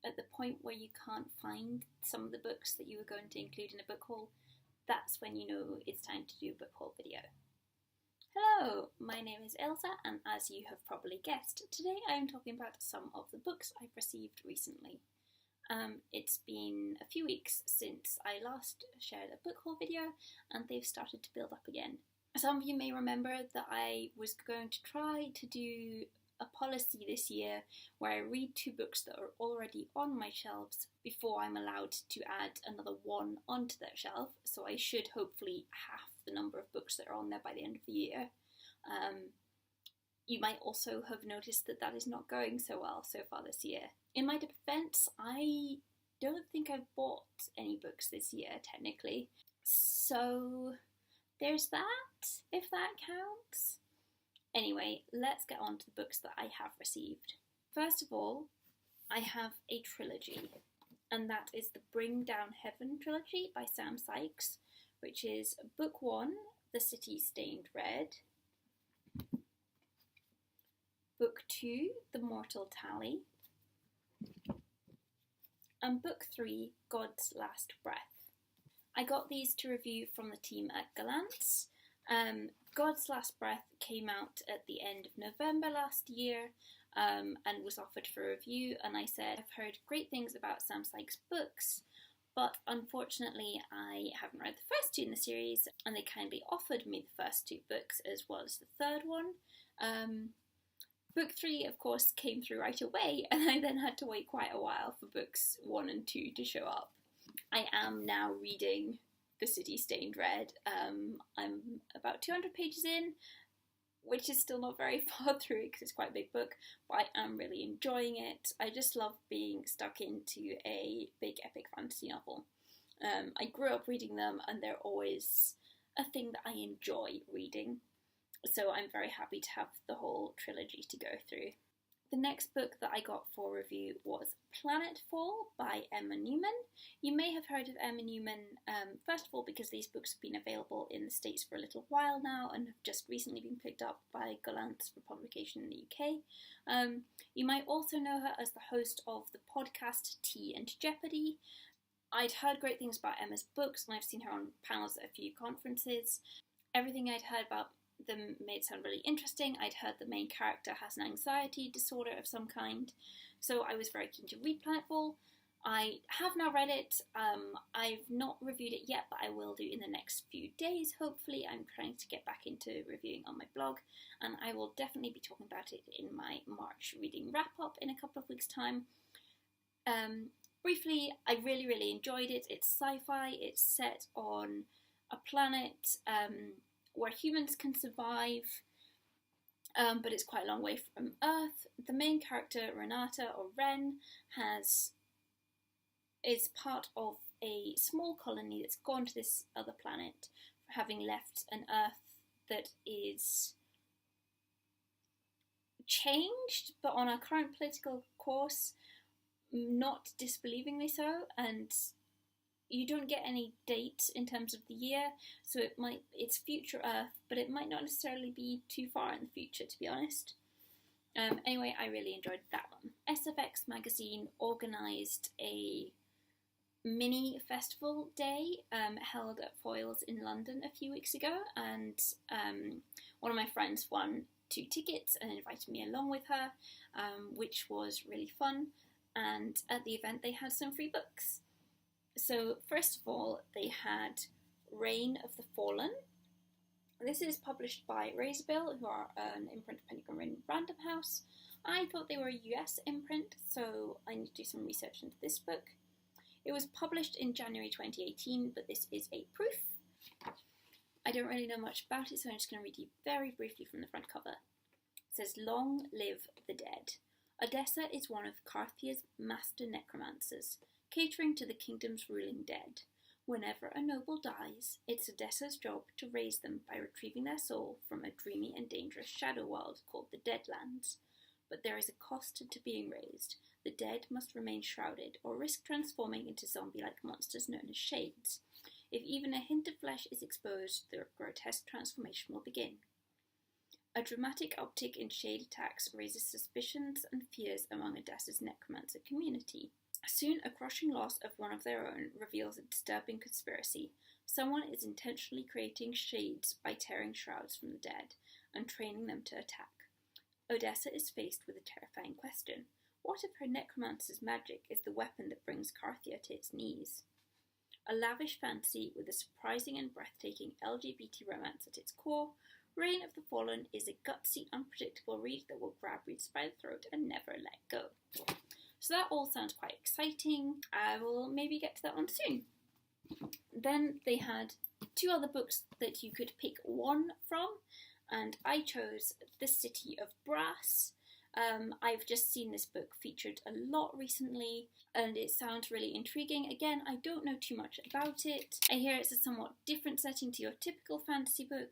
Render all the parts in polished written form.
at the point where you can't find some of the books that you were going to include in a book haul, that's when you know it's time to do a book haul video. Hello, my name is Ailsa, and as you have probably guessed, today I am talking about some of the books I've received recently. It's been a few weeks since I last shared a book haul video, and they've started to build up again. Some of you may remember that I was going to try to do a policy this year where I read 2 books that are already on my shelves before I'm allowed to add another one onto that shelf, so I should hopefully half the number of books that are on there by the end of the year. You might also have noticed that that is not going so well so far this year. In my defence, I don't think I've bought any books this year, technically. So there's that, if that counts. Anyway, let's get on to the books that I have received. First of all, I have a trilogy, and that is the Bring Down Heaven trilogy by Sam Sykes, which is Book 1, The City Stained Red, Book 2, The Mortal Tally, and Book 3, God's Last Breath. I got these to review from the team at Callanan. God's Last Breath came out at the end of November last year and was offered for review, and I said, I've heard great things about Sam Sykes' books, but unfortunately I haven't read the first 2 in the series, and they kindly offered me the first 2 books as well as the third one. Book 3, of course, came through right away, and I then had to wait quite a while for books 1 and 2 to show up. I am now reading The City Stained Red. I'm about 200 pages in, which is still not very far through because it's quite a big book, but I am really enjoying it. I just love being stuck into a big epic fantasy novel. I grew up reading them, and they're always a thing that I enjoy reading, so I'm very happy to have the whole trilogy to go through. The next book that I got for review was Planetfall by Emma Newman. You may have heard of Emma Newman, first of all, because these books have been available in the States for a little while now and have just recently been picked up by Gollancz for publication in the UK. You might also know her as the host of the podcast Tea and Jeopardy. I'd heard great things about Emma's books, and I've seen her on panels at a few conferences. Everything I'd heard about them made sound really interesting. I'd heard the main character has an anxiety disorder of some kind, so I was very keen to read Planetfall. I have now read it. I've not reviewed it yet, but I will do in the next few days, hopefully. I'm trying to get back into reviewing on my blog, and I will definitely be talking about it in my March reading wrap-up in a couple of weeks' time. Briefly, I really enjoyed it. It's sci-fi. It's set on a planet where humans can survive, but it's quite a long way from Earth. The main character, Renata, or Ren, is part of a small colony that's gone to this other planet, having left an Earth that is changed, but on our current political course, not disbelievingly so, and you don't get any date in terms of the year, so it's future Earth, but it might not necessarily be too far in the future, to be honest. Anyway, I really enjoyed that one. SFX magazine organised a mini festival day held at Foyles in London a few weeks ago, and one of my friends won 2 tickets and invited me along with her, which was really fun, and at the event they had some free books. So first of all, they had Reign of the Fallen. This is published by Razorbill, who are an imprint of Penguin Random House. I thought they were a US imprint, so I need to do some research into this book. It was published in January 2018, but this is a proof. I don't really know much about it, so I'm just going to read you very briefly from the front cover. It says, Long live the dead. Odessa is one of Carthia's master necromancers, catering to the kingdom's ruling dead. Whenever a noble dies, it's Odessa's job to raise them by retrieving their soul from a dreamy and dangerous shadow world called the Deadlands. But there is a cost to being raised. The dead must remain shrouded, or risk transforming into zombie-like monsters known as shades. If even a hint of flesh is exposed, the grotesque transformation will begin. A dramatic uptick in shade attacks raises suspicions and fears among Odessa's necromancer community. Soon, a crushing loss of one of their own reveals a disturbing conspiracy. Someone is intentionally creating shades by tearing shrouds from the dead and training them to attack. Odessa is faced with a terrifying question. What if her necromancer's magic is the weapon that brings Carthia to its knees? A lavish fantasy with a surprising and breathtaking LGBT romance at its core, Reign of the Fallen is a gutsy, unpredictable read that will grab readers by the throat and never let go. So that all sounds quite exciting. I will maybe get to that one soon. Then they had 2 other books that you could pick one from, and I chose The City of Brass. I've just seen this book featured a lot recently, and it sounds really intriguing. Again, I don't know too much about it. I hear it's a somewhat different setting to your typical fantasy book.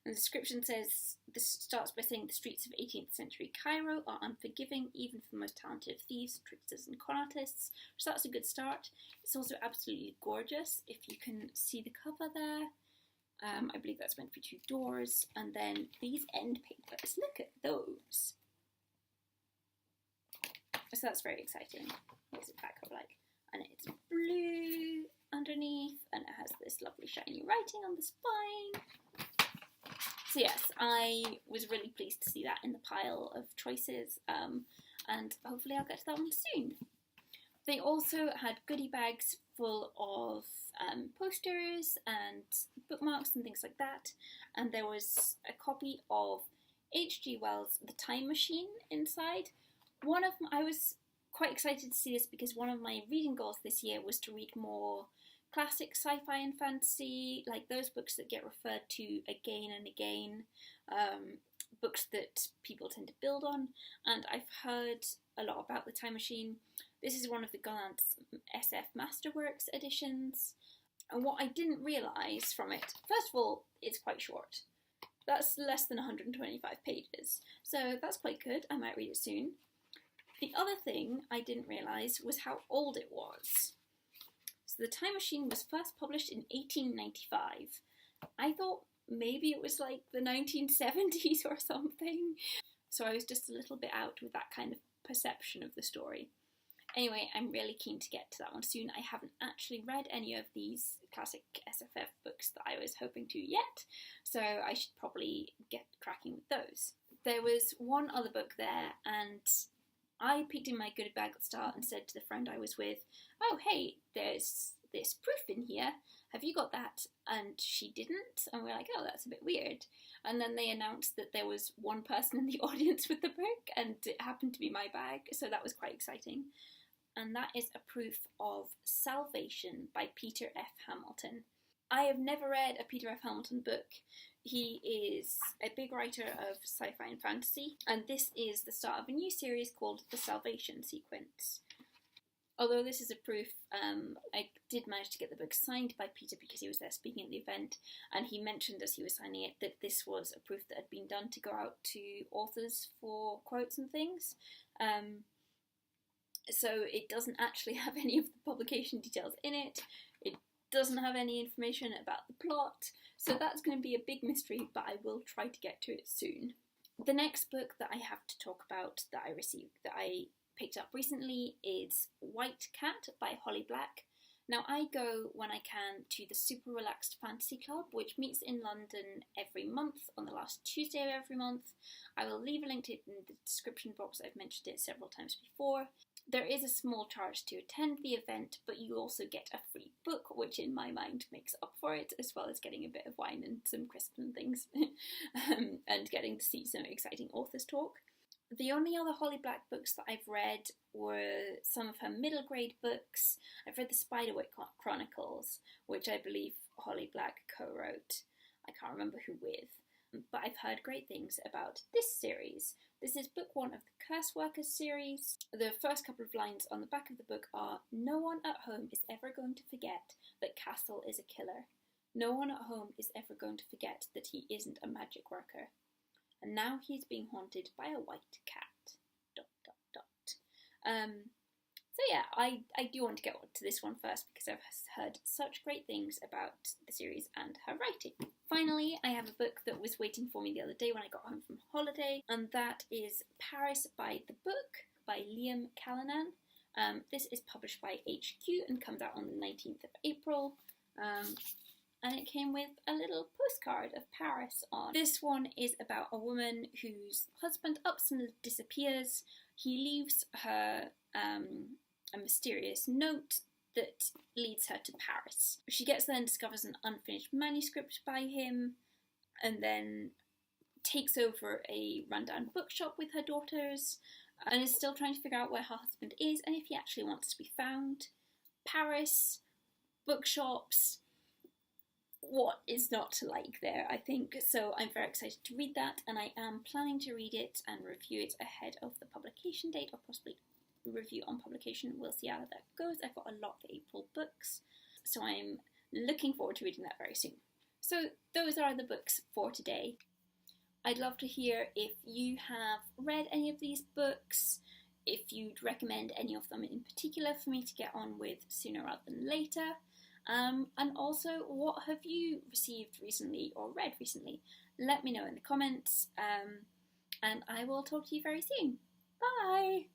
The description says, this starts by saying the streets of 18th century Cairo are unforgiving, even for the most talented thieves, tricksters and con artists. So that's a good start. It's also absolutely gorgeous, if you can see the cover there. I believe that's meant to be 2 doors. And then these end papers, look at those. So that's very exciting. What's the back cover like? And it's blue underneath, and it has this lovely shiny writing on the spine. So yes, I was really pleased to see that in the pile of choices, and hopefully I'll get to that one soon. They also had goodie bags full of posters and bookmarks and things like that, and there was a copy of H.G. Wells' The Time Machine inside. I was quite excited to see this because one of my reading goals this year was to read more classic sci-fi and fantasy, like those books that get referred to again and again, books that people tend to build on, and I've heard a lot about The Time Machine. This is one of the Gallant's SF Masterworks editions, and what I didn't realise from it, first of all, it's quite short. That's less than 125 pages, so that's quite good. I might read it soon. The other thing I didn't realise was how old it was. So The Time Machine was first published in 1895. I thought maybe it was like the 1970s or something. So I was just a little bit out with that kind of perception of the story. Anyway, I'm really keen to get to that one soon. I haven't actually read any of these classic SFF books that I was hoping to yet, so I should probably get cracking with those. There was one other book there, and I peeked in my goodie bag at the start and said to the friend I was with, oh hey, there's this proof in here, have you got that? And she didn't, and we're like, oh, that's a bit weird. And then they announced that there was one person in the audience with the book, and it happened to be my bag, so that was quite exciting. And that is a proof of Salvation by Peter F. Hamilton. I have never read a Peter F. Hamilton book. He is a big writer of sci-fi and fantasy, and this is the start of a new series called The Salvation Sequence. Although this is a proof, I did manage to get the book signed by Peter because he was there speaking at the event, and he mentioned as he was signing it that this was a proof that had been done to go out to authors for quotes and things. So it doesn't actually have any of the publication details in it. It doesn't have any information about the plot, so that's going to be a big mystery, but I will try to get to it soon. The next book that I have to talk about that I picked up recently is White Cat by Holly Black. Now, I go when I can to the Super Relaxed Fantasy Club, which meets in London every month on the last Tuesday of every month. I will leave a link to it in the description box. I've mentioned it several times before. There is a small charge to attend the event, but you also get a free book, which in my mind makes up for it, as well as getting a bit of wine and some crisps and things, and getting to see some exciting authors talk. The only other Holly Black books that I've read were some of her middle grade books. I've read the Spiderwick Chronicles, which I believe Holly Black co-wrote. I can't remember who with, but I've heard great things about this series. This is book 1 of the Curse Workers series. The first couple of lines on the back of the book are, "No one at home is ever going to forget that Castle is a killer. No one at home is ever going to forget that he isn't a magic worker. And now he's being haunted by a white cat. ... So yeah, I do want to get to this one first because I've heard such great things about the series and her writing. Finally, I have a book that was waiting for me the other day when I got home from holiday, and that is Paris by the Book by Liam Callanan. This is published by HQ and comes out on the 19th of April. And it came with a little postcard of Paris on. This one is about a woman whose husband ups and disappears. He leaves her a mysterious note that leads her to Paris. She gets there and discovers an unfinished manuscript by him, and then takes over a rundown bookshop with her daughters, and is still trying to figure out where her husband is and if he actually wants to be found. Paris, bookshops, what is not to like there, I think. So I'm very excited to read that, and I am planning to read it and review it ahead of the publication date, or possibly review on publication. We'll see how that goes. I've got a lot of April books, so I'm looking forward to reading that very soon. So those are the books for today. I'd love to hear if you have read any of these books, if you'd recommend any of them in particular for me to get on with sooner rather than later. And also, what have you received recently or read recently? Let me know in the comments, and I will talk to you very soon. Bye!